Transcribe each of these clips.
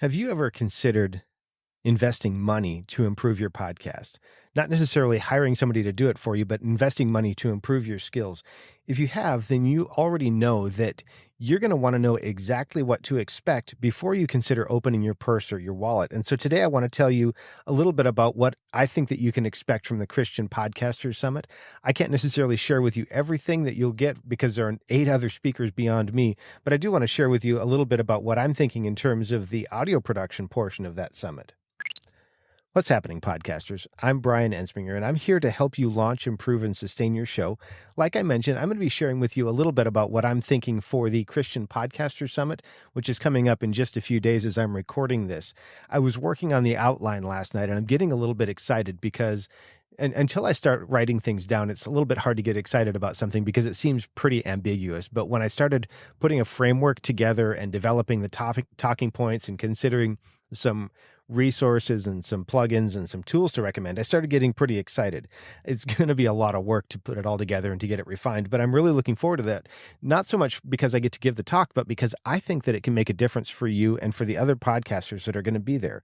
Have you ever considered investing money to improve your podcast? Not necessarily hiring somebody to do it for you, but investing money to improve your skills. If you have, then you already know that you're going to want to know exactly what to expect before you consider opening your purse or your wallet. And so today I want to tell you a little bit about what I think that you can expect from the Christian Podcasters Summit. I can't necessarily share with you everything that you'll get because there are 8 other speakers beyond me, but I do want to share with you a little bit about what I'm thinking in terms of the audio production portion of that summit. What's happening, podcasters? I'm Brian Ensminger, and I'm here to help you launch, improve, and sustain your show. Like I mentioned, I'm going to be sharing with you a little bit about what I'm thinking for the Christian Podcaster Summit, which is coming up in just a few days as I'm recording this. I was working on the outline last night, and I'm getting a little bit excited because until I start writing things down, it's a little bit hard to get excited about something because it seems pretty ambiguous. But when I started putting a framework together and developing the talking points and considering some resources and some plugins and some tools to recommend, I started getting pretty excited. It's going to be a lot of work to put it all together and to get it refined, but I'm really looking forward to that. Not so much because I get to give the talk, but because I think that it can make a difference for you and for the other podcasters that are going to be there.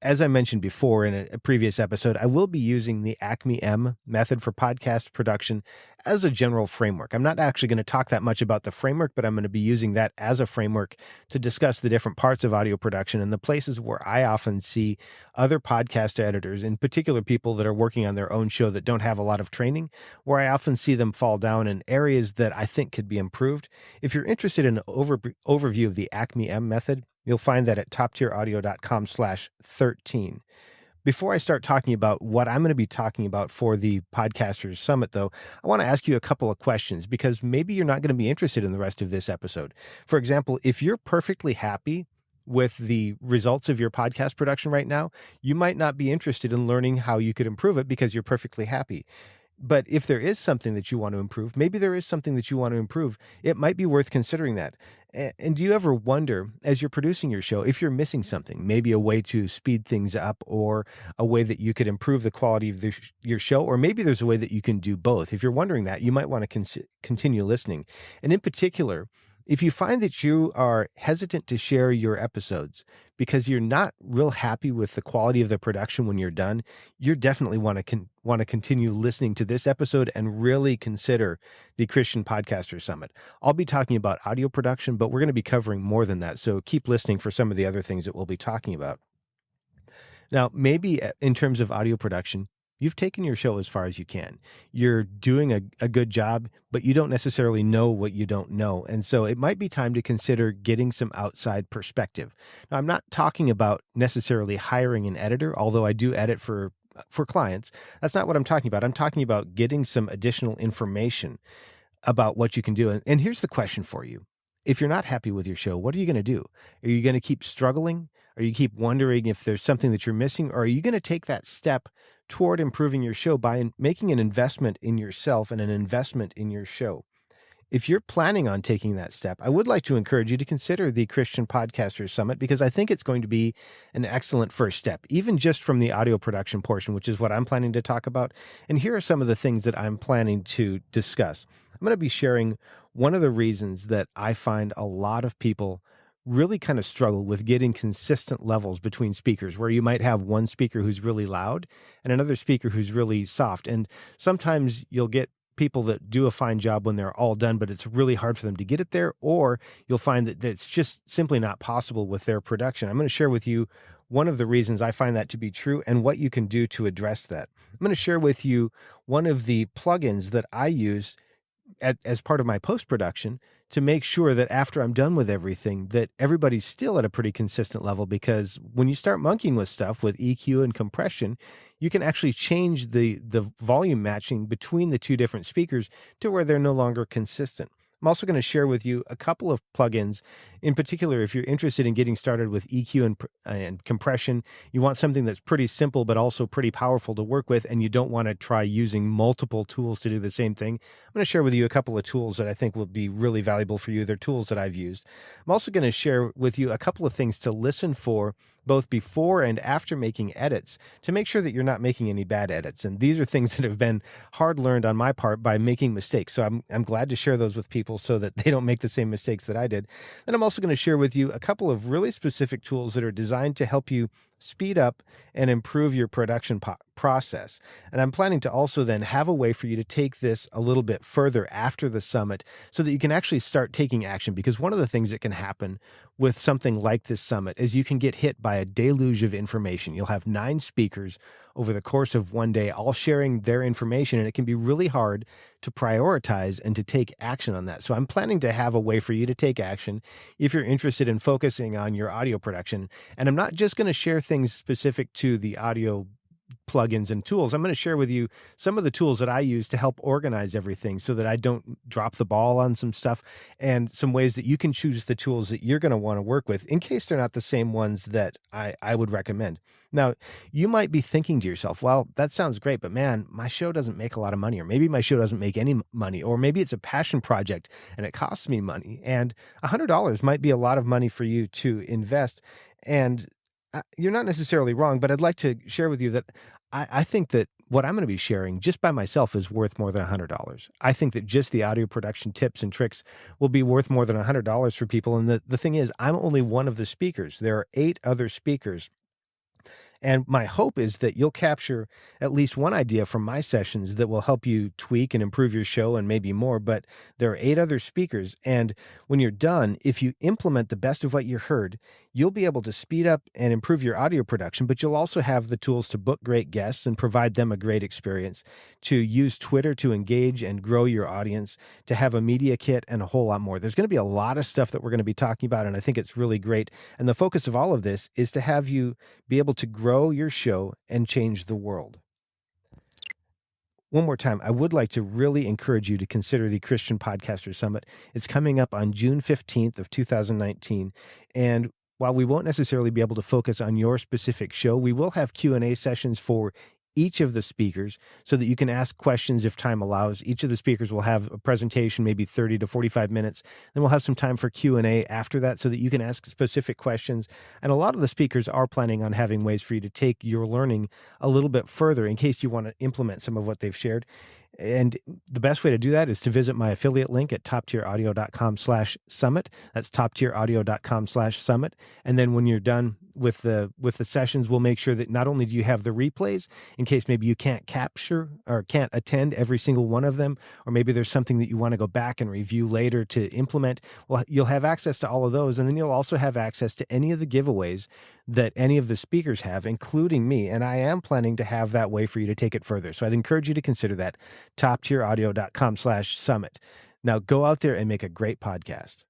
As I mentioned before in a previous episode, I will be using the Acme M method for podcast production as a general framework. I'm not actually going to talk that much about the framework, but I'm going to be using that as a framework to discuss the different parts of audio production and the places where I often see other podcast editors, in particular people that are working on their own show that don't have a lot of training, where I often see them fall down in areas that I think could be improved. If you're interested in an overview of the Acme M method, you'll find that at toptieraudio.com/13. Before I start talking about what I'm going to be talking about for the Podcasters Summit, though, I want to ask you a couple of questions because maybe you're not going to be interested in the rest of this episode. For example, if you're perfectly happy with the results of your podcast production right now, you might not be interested in learning how you could improve it because you're perfectly happy. But if there is something that you want to improve, maybe there is something that you want to improve, it might be worth considering that. And do you ever wonder, as you're producing your show, if you're missing something, maybe a way to speed things up or a way that you could improve the quality of your show, or maybe there's a way that you can do both? If you're wondering that, you might want to continue listening. And in particular, if you find that you are hesitant to share your episodes because you're not real happy with the quality of the production when you're done, you definitely want to continue listening to this episode and really consider the Christian Podcaster Summit. I'll be talking about audio production, but we're going to be covering more than that. So keep listening for some of the other things that we'll be talking about. Now, maybe in terms of audio production, you've taken your show as far as you can. You're doing a good job, but you don't necessarily know what you don't know. And so it might be time to consider getting some outside perspective. Now, I'm not talking about necessarily hiring an editor, although I do edit for clients. That's not what I'm talking about. I'm talking about getting some additional information about what you can do. And here's the question for you. If you're not happy with your show, what are you going to do? Are you going to keep struggling? Or you keep wondering if there's something that you're missing? Or are you going to take that step toward improving your show by making an investment in yourself and an investment in your show? If you're planning on taking that step, I would like to encourage you to consider the Christian Podcasters Summit because I think it's going to be an excellent first step, even just from the audio production portion, which is what I'm planning to talk about. And here are some of the things that I'm planning to discuss. I'm going to be sharing one of the reasons that I find a lot of people really kind of struggle with getting consistent levels between speakers, where you might have one speaker who's really loud and another speaker who's really soft. And sometimes you'll get people that do a fine job when they're all done, but it's really hard for them to get it there, or you'll find that it's just simply not possible with their production. I'm going to share with you one of the reasons I find that to be true and what you can do to address that. I'm going to share with you one of the plugins that I use as part of my post-production to make sure that after I'm done with everything, that everybody's still at a pretty consistent level, because when you start monkeying with stuff with EQ and compression, you can actually change the volume matching between the two different speakers to where they're no longer consistent. I'm also going to share with you a couple of plugins. In particular, if you're interested in getting started with EQ and compression, you want something that's pretty simple but also pretty powerful to work with, and you don't want to try using multiple tools to do the same thing. I'm going to share with you a couple of tools that I think will be really valuable for you. They're tools that I've used. I'm also going to share with you a couple of things to listen for both before and after making edits, to make sure that you're not making any bad edits. And these are things that have been hard learned on my part by making mistakes. So I'm glad to share those with people so that they don't make the same mistakes that I did. And I'm also going to share with you a couple of really specific tools that are designed to help you speed up and improve your production process. And I'm planning to also then have a way for you to take this a little bit further after the summit so that you can actually start taking action. Because one of the things that can happen with something like this summit is you can get hit by a deluge of information. You'll have 9 speakers over the course of one day, all sharing their information, and it can be really hard to prioritize and to take action on that. So I'm planning to have a way for you to take action if you're interested in focusing on your audio production. And I'm not just going to share things specific to the audio plugins and tools. I'm going to share with you some of the tools that I use to help organize everything so that I don't drop the ball on some stuff, and some ways that you can choose the tools that you're going to want to work with in case they're not the same ones that I would recommend. Now, you might be thinking to yourself, well, that sounds great, but man, my show doesn't make a lot of money, or maybe my show doesn't make any money, or maybe it's a passion project and it costs me money. And $100 might be a lot of money for you to invest. And you're not necessarily wrong, but I'd like to share with you that I think that what I'm going to be sharing just by myself is worth more than $100. I think that just the audio production tips and tricks will be worth more than $100 for people. And the thing is, I'm only one of the speakers. There are 8 other speakers. And my hope is that you'll capture at least one idea from my sessions that will help you tweak and improve your show and maybe more. But there are 8 other speakers. And when you're done, if you implement the best of what you heard, you'll be able to speed up and improve your audio production, but you'll also have the tools to book great guests and provide them a great experience, to use Twitter to engage and grow your audience, to have a media kit, and a whole lot more. There's going to be a lot of stuff that we're going to be talking about, and I think it's really great. And the focus of all of this is to have you be able to grow your show and change the world. One more time, I would like to really encourage you to consider the Christian Podcaster Summit. It's coming up on June 15th of 2019. And while we won't necessarily be able to focus on your specific show, we will have Q&A sessions for each of the speakers so that you can ask questions if time allows. Each of the speakers will have a presentation, maybe 30 to 45 minutes. Then we'll have some time for Q&A after that so that you can ask specific questions. And a lot of the speakers are planning on having ways for you to take your learning a little bit further in case you want to implement some of what they've shared. And the best way to do that is to visit my affiliate link at toptieraudio.com/summit. That's toptieraudio.com/summit. And then when you're done with the sessions, we'll make sure that not only do you have the replays in case maybe you can't capture or can't attend every single one of them, or maybe there's something that you want to go back and review later to implement. Well, you'll have access to all of those. And then you'll also have access to any of the giveaways that any of the speakers have, including me. And I am planning to have that way for you to take it further. So I'd encourage you to consider that. toptieraudio.com/summit. Now go out there and make a great podcast.